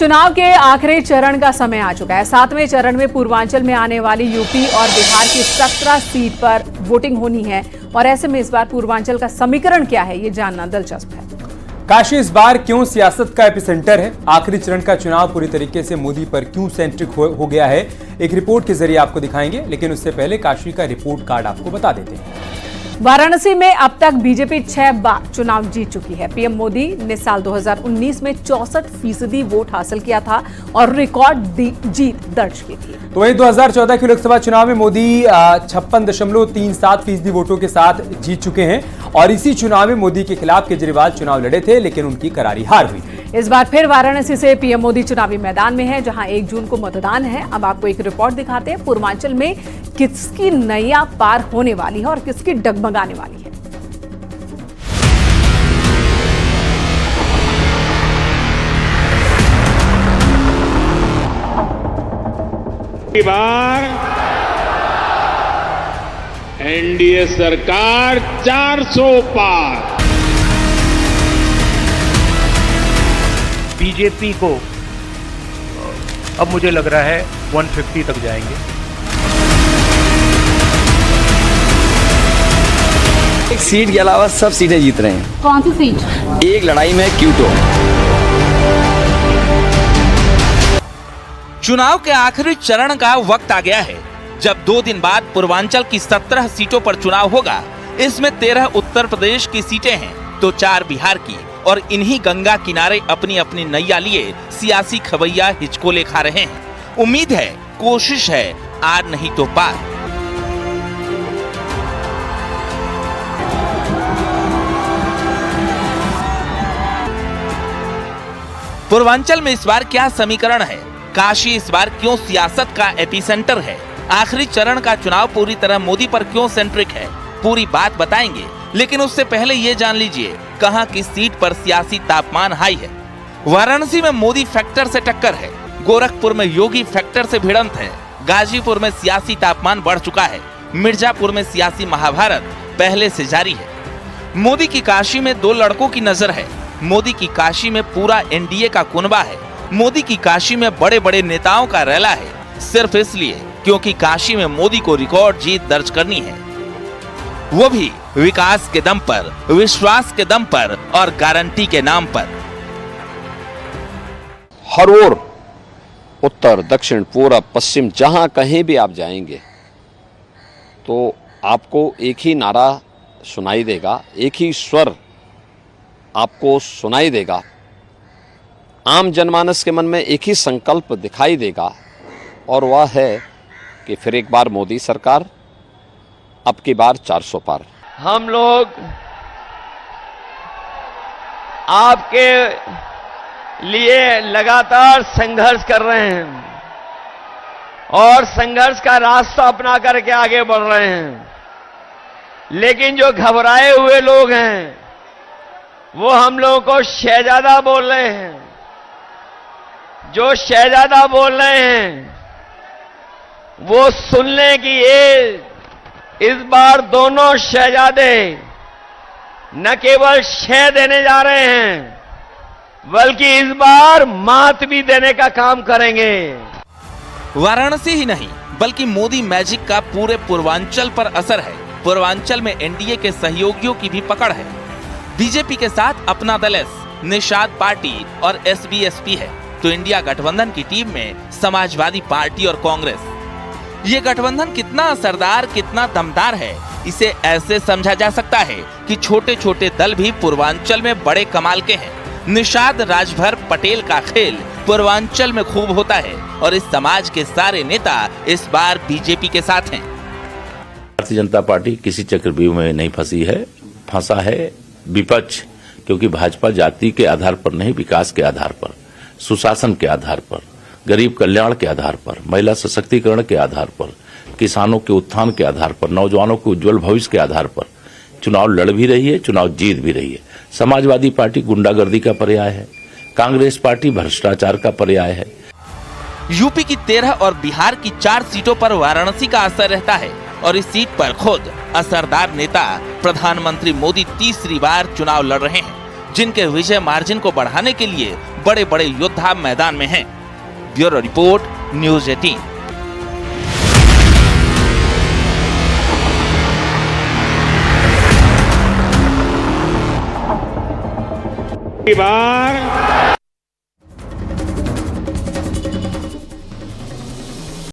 चुनाव के आखिरी चरण का समय आ चुका है। 7वें चरण में पूर्वांचल में आने वाली यूपी और बिहार की 17 सीट पर वोटिंग होनी है और ऐसे में इस बार पूर्वांचल का समीकरण क्या है, ये जानना दिलचस्प है। काशी इस बार क्यों सियासत का एपिसेंटर है? आखिरी चरण का चुनाव पूरी तरीके से मोदी पर क्यों सेंट्रिक हो गया है, एक रिपोर्ट के जरिए आपको दिखाएंगे। लेकिन उससे पहले काशी का रिपोर्ट कार्ड आपको बता देते हैं। वाराणसी में अब तक बीजेपी 6 बार चुनाव जीत चुकी है। पीएम मोदी ने साल 2019 में 64% वोट हासिल किया था और रिकॉर्ड जीत दर्ज की थी। तो वहीं 2014 के लोकसभा चुनाव में मोदी 56.37% वोटों के साथ जीत चुके हैं और इसी चुनाव में मोदी के खिलाफ केजरीवाल चुनाव लड़े थे, लेकिन उनकी करारी हार हुई। इस बार फिर वाराणसी से पीएम मोदी चुनावी मैदान में है, जहां 1 जून को मतदान है। अब आपको एक रिपोर्ट दिखाते हैं पूर्वांचल में किसकी नैया पार होने वाली है और किसकी डगमगाने वाली है। बार एनडीए सरकार 400 पार। बीजेपी को अब मुझे लग रहा है 150 तक जाएंगे। एक सीट के अलावा सब सीटें जीत रहे हैं। कौन सी सीट? एक लड़ाई में क्यूटो। चुनाव के आखिरी चरण का वक्त आ गया है, जब 2 दिन बाद पूर्वांचल की 17 सीटों पर चुनाव होगा। इसमें 13 उत्तर प्रदेश की सीटें हैं तो 4 बिहार की, और इन्हीं गंगा किनारे अपनी अपनी नैया लिए सियासी खवैया हिचकोले खा रहे हैं। उम्मीद है, कोशिश है, आर नहीं तो पार। पूर्वांचल में इस बार क्या समीकरण है? काशी इस बार क्यों सियासत का एपिसेंटर है? आखिरी चरण का चुनाव पूरी तरह मोदी पर क्यों सेंट्रिक है? पूरी बात बताएंगे, लेकिन उससे पहले ये जान लीजिए कहां किस सीट पर सियासी तापमान हाई है। वाराणसी में मोदी फैक्टर से टक्कर है, गोरखपुर में योगी फैक्टर से भिड़ंत है, गाजीपुर में सियासी तापमान बढ़ चुका है, मिर्जापुर में सियासी महाभारत पहले से जारी है। मोदी की काशी में 2 लड़कों की नजर है। मोदी की काशी में पूरा एनडीए का कुनबा है। मोदी की काशी में बड़े बड़े नेताओं का रैला है, सिर्फ इसलिए क्योंकि काशी में मोदी को रिकॉर्ड जीत दर्ज करनी है, वो भी विकास के दम पर, विश्वास के दम पर और गारंटी के नाम पर। हर ओर, उत्तर, दक्षिण, पूरब, पश्चिम, जहां कहीं भी आप जाएंगे तो आपको एक ही नारा सुनाई देगा, एक ही स्वर आपको सुनाई देगा। आम जनमानस के मन में एक ही संकल्प दिखाई देगा और वह है कि फिर एक बार मोदी सरकार, अब की बार 400 पार। हम लोग आपके लिए लगातार संघर्ष कर रहे हैं और संघर्ष का रास्ता अपना करके आगे बढ़ रहे हैं। लेकिन जो घबराए हुए लोग हैं वो हम लोगों को शहजादा बोल रहे हैं। जो शहजादा बोल रहे हैं वो सुन लें कि ये इस बार दोनों शहजादे न केवल शह देने जा रहे हैं बल्कि इस बार मात भी देने का काम करेंगे। वाराणसी ही नहीं बल्कि मोदी मैजिक का पूरे पूर्वांचल पर असर है। पूर्वांचल में एनडीए के सहयोगियों की भी पकड़ है। बीजेपी के साथ अपना दल एस, निषाद पार्टी और एसबीएसपी है, तो इंडिया गठबंधन की टीम में समाजवादी पार्टी और कांग्रेस। ये गठबंधन कितना असरदार, कितना दमदार है, इसे ऐसे समझा जा सकता है कि छोटे छोटे दल भी पूर्वांचल में बड़े कमाल के हैं। निषाद राजभर पटेल का खेल पूर्वांचल में खूब होता है और इस समाज के सारे नेता इस बार बीजेपी के साथ हैं। भारतीय जनता पार्टी किसी चक्रव्यूह में नहीं फंसा है विपक्ष, क्योंकि भाजपा जाति के आधार पर नहीं, विकास के आधार पर, सुशासन के आधार पर, गरीब कल्याण के आधार पर, महिला सशक्तिकरण के आधार पर, किसानों के उत्थान के आधार पर, नौजवानों के उज्जवल भविष्य के आधार पर चुनाव लड़ भी रही है, चुनाव जीत भी रही है। समाजवादी पार्टी गुंडागर्दी का पर्याय है, कांग्रेस पार्टी भ्रष्टाचार का पर्याय है। यूपी की 13 और बिहार की 4 सीटों पर वाराणसी का असर रहता है और इस सीट पर खुद असरदार नेता प्रधानमंत्री मोदी तीसरी बार चुनाव लड़ रहे हैं, जिनके विजय मार्जिन को बढ़ाने के लिए बड़े बड़े योद्धा मैदान में हैं। Bureau report, news 18। बार